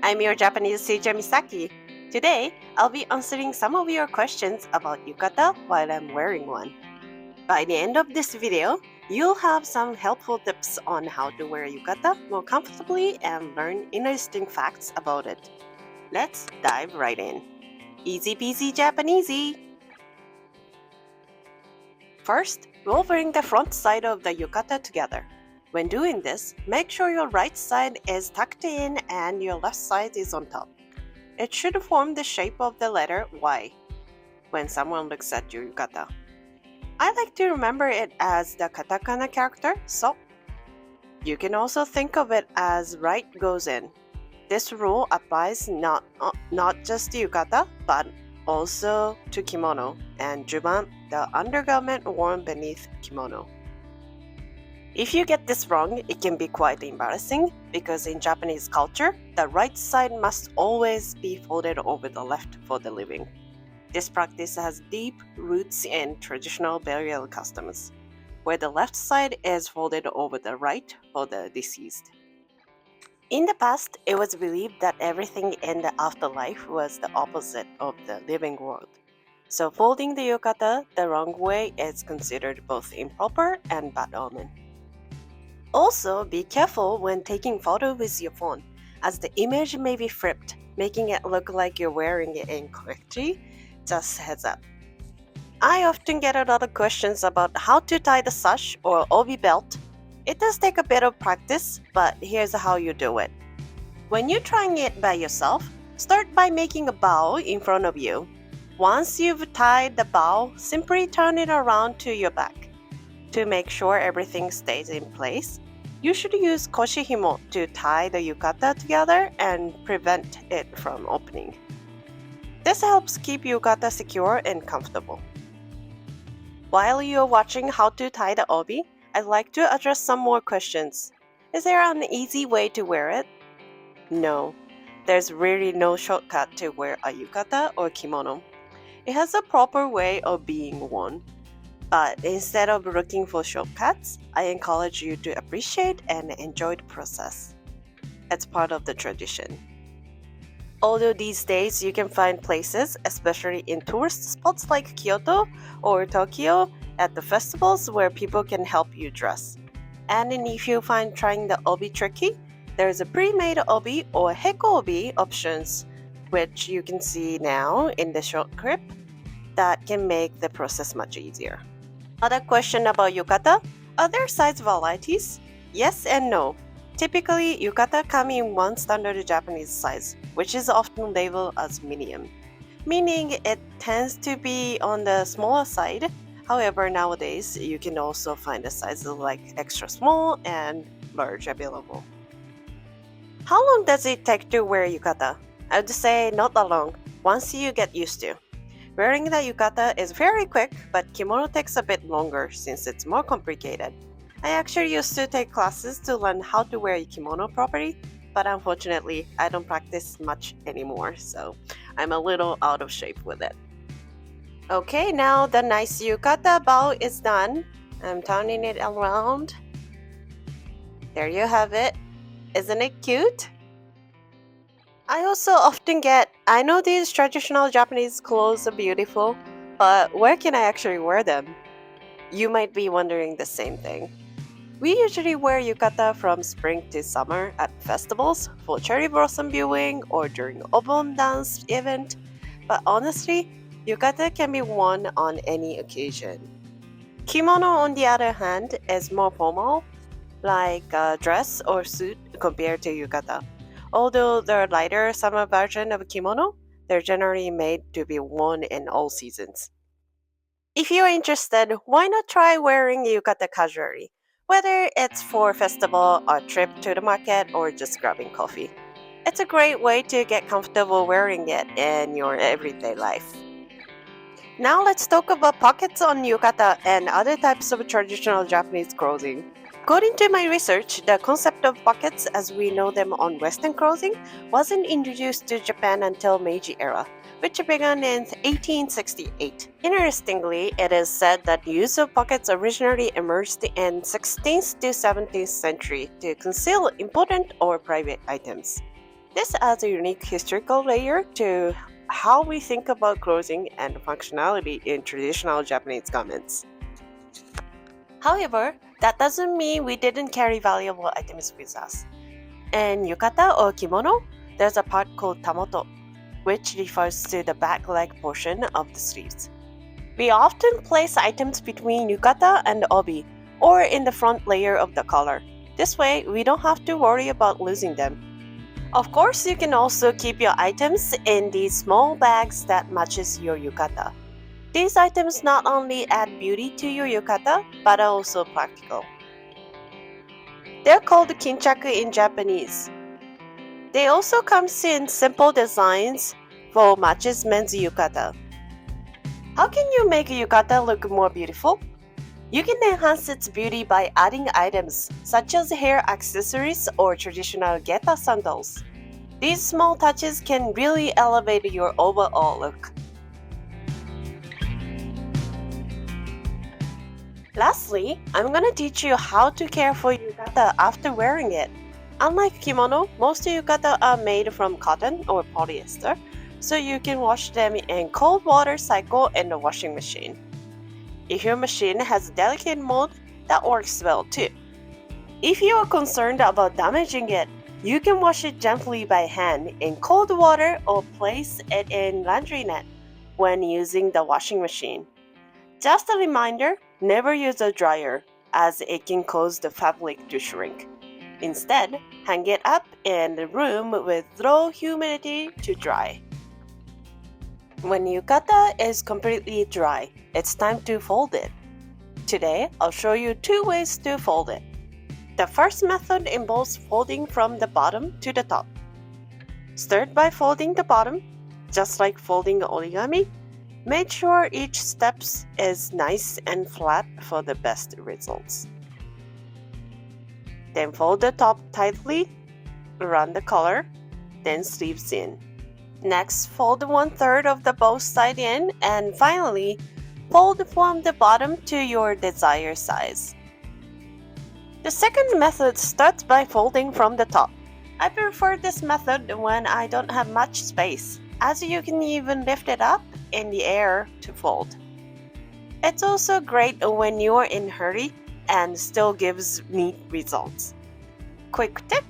I'm your Japanese teacher Misaki. Today, I'll be answering some of your questions about yukata while I'm wearing one. By the end of this video, you'll have some helpful tips on how to wear yukata more comfortably and learn interesting facts about it. Let's dive right in. Easy peasy Japanesey! First, we'll bring the front side of the yukata together. When doing this, make sure your right side is tucked in and your left side is on top. It should form the shape of the letter Y when someone looks at your yukata. I like to remember it as the katakana character so. You can also think of it as right goes in. This rule applies not just to yukata but also to kimono and juban, the undergarment worn beneath kimono. If you get this wrong, it can be quite embarrassing because in Japanese culture, the right side must always be folded over the left for the living. This practice has deep roots in traditional burial customs, where the left side is folded over the right for the deceased. In the past, it was believed that everything in the afterlife was the opposite of the living world. So folding the yukata the wrong way is considered both improper and bad omen. Also, be careful when taking photo with your phone, as the image may be flipped, making it look like you're wearing it incorrectly. Just heads up. I often get a lot of questions about how to tie the sash or obi belt. It does take a bit of practice, but here's how you do it. When you're trying it by yourself, start by making a bow in front of you. Once you've tied the bow, simply turn it around to your back. To make sure everything stays in place, you should use koshihimo to tie the yukata together and prevent it from opening. This helps keep yukata secure and comfortable. While you're watching how to tie the obi, I'd like to address some more questions. Is there an easy way to wear it? No, there's really no shortcut to wear a yukata or kimono. It has a proper way of being worn. But instead of looking for shortcuts, I encourage you to appreciate and enjoy the process. It's part of the tradition. Although these days you can find places, especially in tourist spots like Kyoto or Tokyo, at the festivals where people can help you dress. And if you find trying the obi tricky, there's a pre-made obi or heko obi options, which you can see now in the short clip, that can make the process much easier. Another question about yukata: are there size varieties? Yes and no. Typically, yukata come in one standard Japanese size, which is often labeled as medium, meaning it tends to be on the smaller side. However, nowadays, you can also find the sizes like extra small and large available. How long does it take to wear yukata? I would say not that long, once you get used to. Wearing the yukata is very quick, but kimono takes a bit longer since it's more complicated. I actually used to take classes to learn how to wear a kimono properly, but unfortunately, I don't practice much anymore, so I'm a little out of shape with it. Okay, now the nice yukata bow is done. I'm turning it around. There you have it. Isn't it cute? I also often get, I know these traditional Japanese clothes are beautiful, but where can I actually wear them? You might be wondering the same thing. We usually wear yukata from spring to summer at festivals, for cherry blossom viewing, or during obon dance event, but honestly, yukata can be worn on any occasion. Kimono, on the other hand, is more formal, like a dress or suit compared to yukata. Although they're lighter summer version of kimono, they're generally made to be worn in all seasons. If you're interested, why not try wearing yukata casually? Whether it's for a festival, a trip to the market, or just grabbing coffee. It's a great way to get comfortable wearing it in your everyday life. Now let's talk about pockets on yukata and other types of traditional Japanese clothing. According to my research, the concept of pockets as we know them on Western clothing wasn't introduced to Japan until Meiji era, which began in 1868. Interestingly, it is said that the use of pockets originally emerged in 16th to 17th century to conceal important or private items. This adds a unique historical layer to how we think about clothing and functionality in traditional Japanese garments. However, that doesn't mean we didn't carry valuable items with us. In yukata or kimono, there's a part called tamoto, which refers to the back leg portion of the sleeves. We often place items between yukata and obi, or in the front layer of the collar. This way, we don't have to worry about losing them. Of course, you can also keep your items in these small bags that matches your yukata. These items not only add beauty to your yukata, but are also practical. They're called kinchaku in Japanese. They also come in simple designs for matches men's yukata. How can you make a yukata look more beautiful? You can enhance its beauty by adding items such as hair accessories or traditional geta sandals. These small touches can really elevate your overall look. Lastly, I'm gonna teach you how to care for yukata after wearing it. Unlike kimono, most yukata are made from cotton or polyester, so you can wash them in cold water cycle in the washing machine. If your machine has delicate mold, that works well too. If you are concerned about damaging it, you can wash it gently by hand in cold water or place it in laundry net when using the washing machine. Just a reminder, never use a dryer, as it can cause the fabric to shrink. Instead, hang it up in the room with low humidity to dry. When yukata is completely dry, it's time to fold it. Today, I'll show you 2 ways to fold it. The first method involves folding from the bottom to the top. Start by folding the bottom, just like folding origami. Make sure each step is nice and flat for the best results. Then fold the top tightly around the collar, then sleeves in. Next, fold 1/3 of the both side in, and finally, fold from the bottom to your desired size. The second method starts by folding from the top. I prefer this method when I don't have much space, as you can even lift it up in the air to fold. It's also great when you are in a hurry and still gives neat results. Quick tip: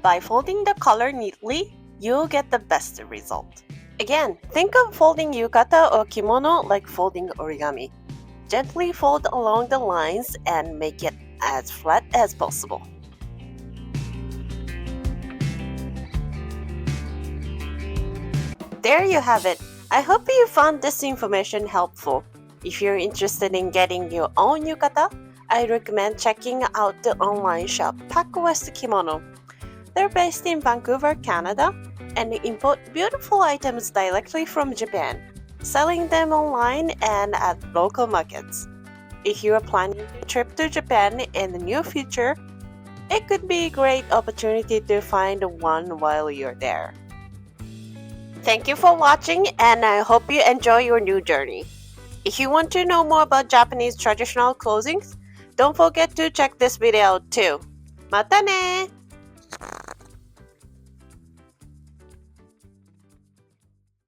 by folding the collar neatly, you'll get the best result. Again, think of folding yukata or kimono like folding origami. Gently fold along the lines and make it as flat as possible. There you have it. I hope you found this information helpful. If you're interested in getting your own yukata, I recommend checking out the online shop Pack West Kimono. They're based in Vancouver, Canada, and they import beautiful items directly from Japan, selling them online and at local markets. If you are planning a trip to Japan in the near future, it could be a great opportunity to find one while you're there. Thank you for watching, and I hope you enjoy your new journey. If you want to know more about Japanese traditional clothing, don't forget to check this video out too. Mata ne!